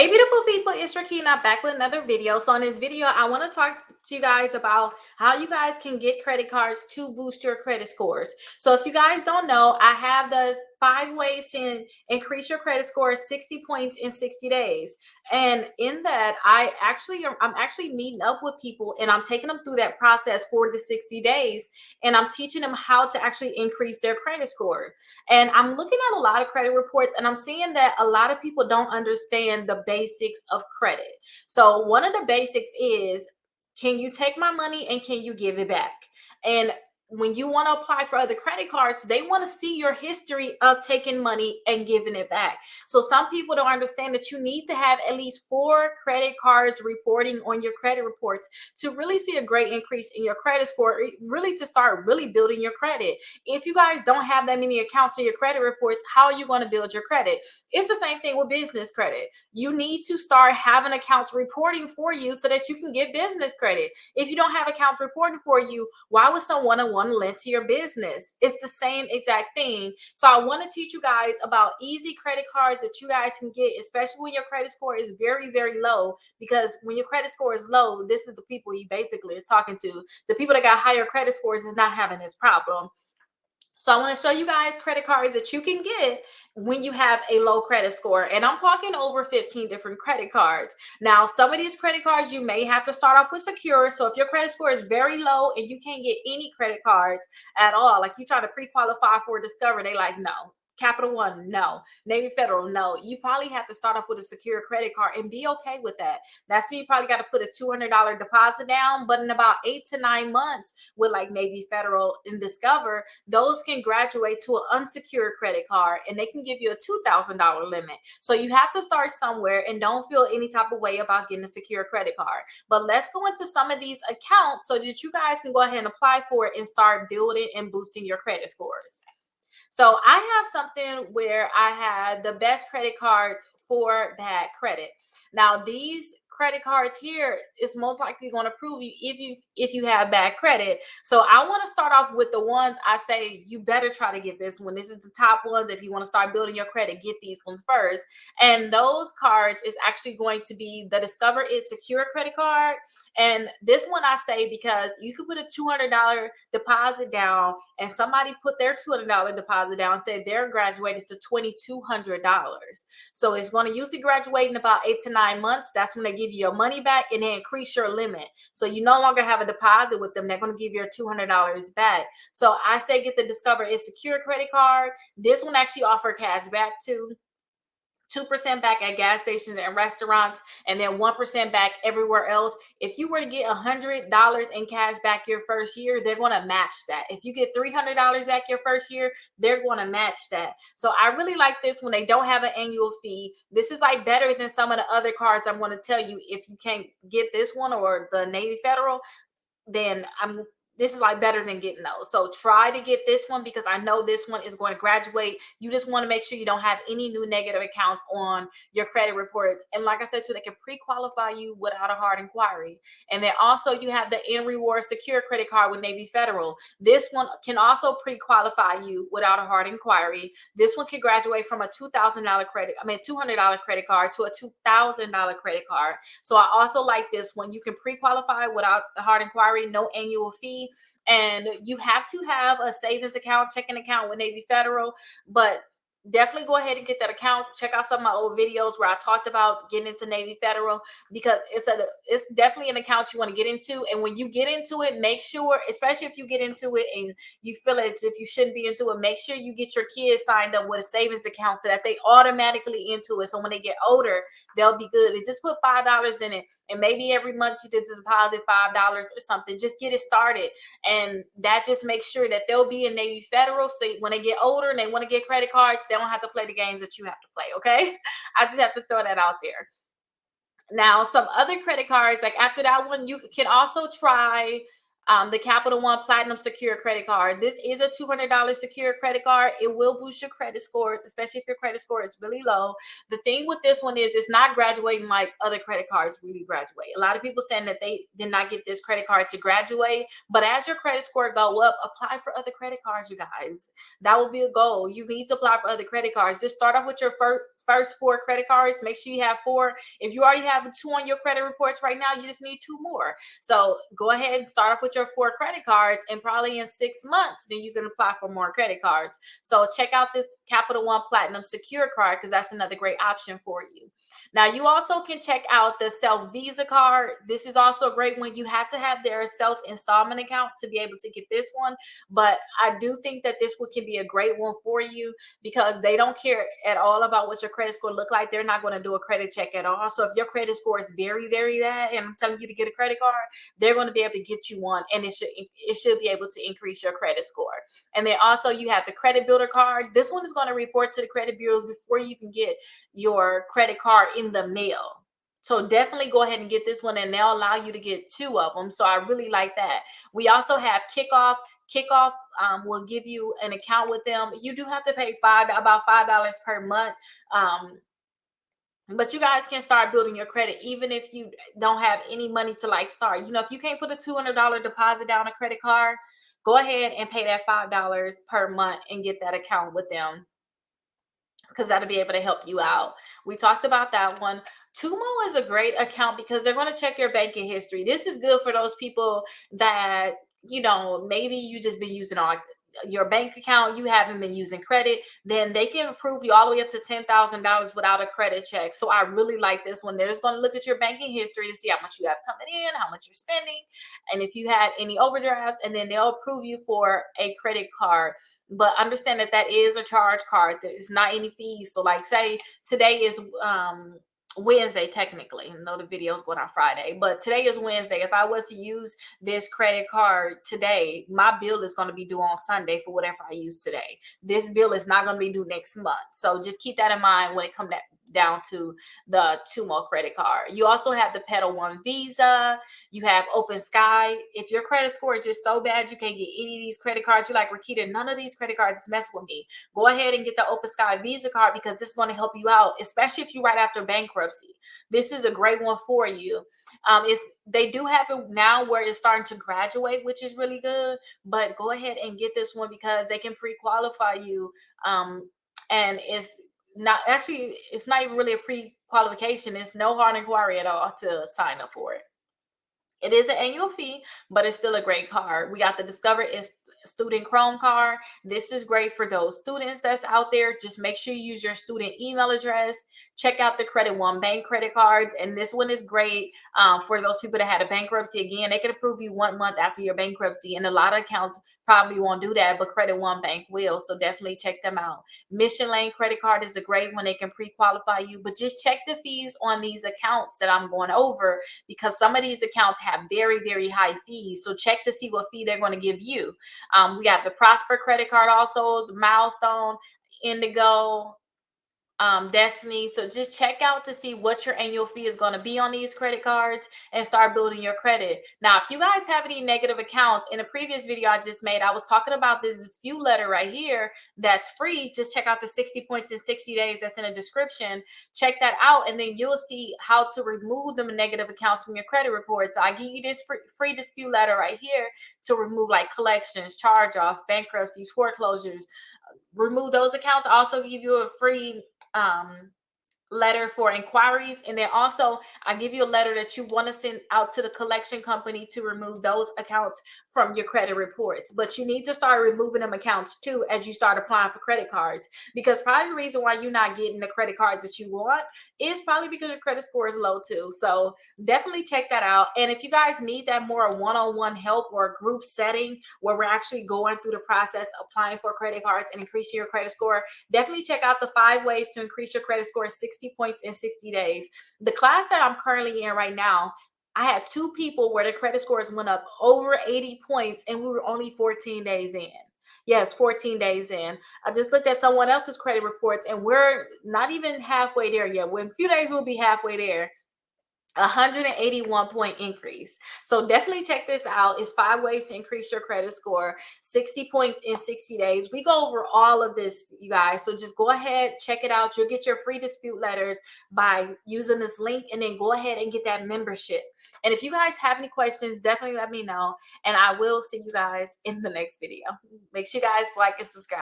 Hey beautiful people, it's Rickita back with another video. So in this video, I want to talk to you guys about how you guys can get credit cards to boost your credit scores. So if you guys don't know, I have the 5 ways to increase your credit score 60 points in 60 days. And in that, I'm actually meeting up with people and I'm taking them through that process for the 60 days and I'm teaching them how to actually increase their credit score. And I'm looking at a lot of credit reports and I'm seeing that a lot of people don't understand the basics of credit. So, one of the basics is, can you take my money and can you give it back? And when you want to apply for other credit cards, they want to see your history of taking money and giving it back. So some people don't understand that you need to have at least 4 credit cards reporting on your credit reports to really see a great increase in your credit score, really to start really building your credit. If you guys don't have that many accounts in your credit reports, how are you going to build your credit? It's the same thing with business credit. You need to start having accounts reporting for you so that you can get business credit. If you don't have accounts reporting for you, why would someone want to lend to your business? It's the same exact thing. So I want to teach you guys about easy credit cards that you guys can get, especially when your credit score is very, very low. Because when your credit score is low, this is the people he basically is talking to. The people that got higher credit scores is not having this problem. So I want to show you guys credit cards that you can get when you have a low credit score. And I'm talking over 15 different credit cards. Now, some of these credit cards, you may have to start off with secure. So if your credit score is very low and you can't get any credit cards at all, like you try to pre-qualify for Discover, they like, no. Capital One, no. Navy Federal, no. You probably have to start off with a secure credit card and be okay with that. That's when you probably got to put a $200 deposit down. But in about 8 to 9 months with like Navy Federal and Discover, those can graduate to an unsecured credit card and they can give you a $2,000 limit. So you have to start somewhere and don't feel any type of way about getting a secure credit card. But let's go into some of these accounts so that you guys can go ahead and apply for it and start building and boosting your credit scores. So I have something where I had the best credit cards for bad credit. Now these credit cards here is most likely going to prove you if you have bad credit. So I want to start off with the ones I say you better try to get this one. This is the top ones. If you want to start building your credit, get these ones first. And those cards is actually going to be the Discover is Secure credit card. And this one I say because you could put a $200 deposit down and somebody put their $200 deposit down and said they're graduated to $2,200. So it's going to usually graduate in about 8 to 9 months. That's when they give you your money back and they increase your limit. So you no longer have a deposit with them. They're going to give you your $200 back. So I say get the Discover is Secure credit card. This one actually offers cash back too. 2% back at gas stations and restaurants, and then 1% back everywhere else. If you were to get $100 in cash back your first year, they're going to match that. If you get $300 back your first year, they're going to match that. So I really like this when they don't have an annual fee. This is like better than some of the other cards I'm going to tell you. If you can't get this one or the Navy Federal, then this is like better than getting those. So try to get this one because I know this one is going to graduate. You just want to make sure you don't have any new negative accounts on your credit reports. And like I said too, they can pre-qualify you without a hard inquiry. And then also you have the N Reward Secure credit card with Navy Federal. This one can also pre-qualify you without a hard inquiry. This one can graduate from a $200 credit card to a $2,000 credit card. So I also like this one. You can pre-qualify without a hard inquiry, no annual fee. And you have to have a savings account, checking account with Navy Federal, but definitely go ahead and get that account. Check out some of my old videos where I talked about getting into Navy Federal because it's definitely an account you want to get into. And when you get into it, make sure, especially if you get into it and you feel as if you shouldn't be into it, make sure you get your kids signed up with a savings account so that they automatically into it. So when they get older, they'll be good. And just put $5 in it, and maybe every month you did deposit $5 or something. Just get it started, and that just makes sure that they'll be in Navy Federal. So when they get older and they want to get credit cards, they don't have to play the games that you have to play. Okay, I just have to throw that out there. Now, some other credit cards, like after that one, you can also try the Capital One Platinum Secure credit card. This is a $200 secure credit card. It will boost your credit scores, especially if your credit score is really low. The thing with this one is it's not graduating like other credit cards really graduate. A lot of people saying that they did not get this credit card to graduate, but as your credit score go up, apply for other credit cards, you guys. That will be a goal. You need to apply for other credit cards. Just start off with your first first 4 credit cards. Make sure you have 4. If you already have 2 on your credit reports right now, you just need 2 more. So go ahead and start off with your 4 credit cards, and probably in 6 months, then you can apply for more credit cards. So check out this Capital One Platinum Secure card, because that's another great option for you. Now, you also can check out the Self Visa card. This is also a great one. You have to have their self installment account to be able to get this one, but I do think that this one can be a great one for you, because they don't care at all about what your credit score look like. They're not going to do a credit check at all. So if your credit score is very, very bad, and I'm telling you to get a credit card, they're going to be able to get you one, and it should be able to increase your credit score. And then also you have the Credit Builder card. This one is going to report to the credit bureaus before you can get your credit card in the mail. So definitely go ahead and get this one, and they'll allow you to get 2 of them. So I really like that. We also have Kickoff. Kickoff will give you an account with them. You do have to pay about $5 per month. But you guys can start building your credit even if you don't have any money to like start. You know, if you can't put a $200 deposit down a credit card, go ahead and pay that $5 per month and get that account with them, because that'll be able to help you out. We talked about that one. Tumo is a great account because they're going to check your banking history. This is good for those people that, you know, maybe you just been using all your bank account, you haven't been using credit, then they can approve you all the way up to $10,000 without a credit check. So I really like this one. They're just going to look at your banking history to see how much you have coming in, how much you're spending, and if you had any overdrafts, and then they'll approve you for a credit card. But understand that that is a charge card. There's not any fees. So like say today is Wednesday, technically. I know the video is going on Friday, but today is Wednesday. If I was to use this credit card today, my bill is going to be due on Sunday for whatever I use today. This bill is not going to be due next month. So just keep that in mind when it comes down to the Tumo credit card. You also have the Pedal One Visa. You have Open Sky. If your credit score is just so bad you can't get any of these credit cards, you're like, Rickita, none of these credit cards mess with me. Go ahead and get the Open Sky Visa card, because this is going to help you out, especially if you're right after bankruptcy. This is a great one for you. They do have it now where it's starting to graduate, which is really good. But go ahead and get this one because they can pre-qualify you. And it's not even really a pre-qualification. It's no hard inquiry at all to sign up for it. It is an annual fee, but it's still a great card. We got the Discover Student Chrome card. This is great for those students that's out there. Just make sure you use your student email address. Check out the Credit One Bank credit cards. And this one is great for those people that had a bankruptcy. Again, they can approve you 1 month after your bankruptcy. And a lot of accounts probably won't do that, but Credit One Bank will. So definitely check them out. Mission Lane credit card is a great one. They can pre-qualify you, but just check the fees on these accounts that I'm going over, because some of these accounts have very, very high fees. So check to see what fee they're going to give you. We got the Prosper credit card, also the Milestone, Indigo, Destiny. So just check out to see what your annual fee is going to be on these credit cards and start building your credit. Now, if you guys have any negative accounts, in a previous video I just made, I was talking about this dispute letter right here that's free. Just check out the 60 points in 60 days that's in the description. Check that out, and then you'll see how to remove the negative accounts from your credit reports. So I give you this free dispute letter right here to remove like collections, charge-offs, bankruptcies, foreclosures. Remove those accounts. Also give you a free letter for inquiries, and then also I give you a letter that you want to send out to the collection company to remove those accounts from your credit reports. But you need to start removing them accounts too as you start applying for credit cards, because probably the reason why you're not getting the credit cards that you want is probably because your credit score is low too. So definitely check that out. And if you guys need that more one-on-one help or a group setting where we're actually going through the process applying for credit cards and increasing your credit score, definitely check out the 5 ways to increase your credit score 60 points in 60 days. The class that I'm currently in right now, I had 2 people where the credit scores went up over 80 points, and we were only 14 days in. Yes, 14 days in. I just looked at someone else's credit reports, and we're not even halfway there yet. In a few days, we'll be halfway there. 181 point increase. So definitely check this out. It's 5 ways to increase your credit score, 60 points in 60 days. We go over all of this, you guys. So just go ahead, check it out. You'll get your free dispute letters by using this link, and then go ahead and get that membership. And if you guys have any questions, definitely let me know, and I will see you guys in the next video. Make sure you guys like and subscribe.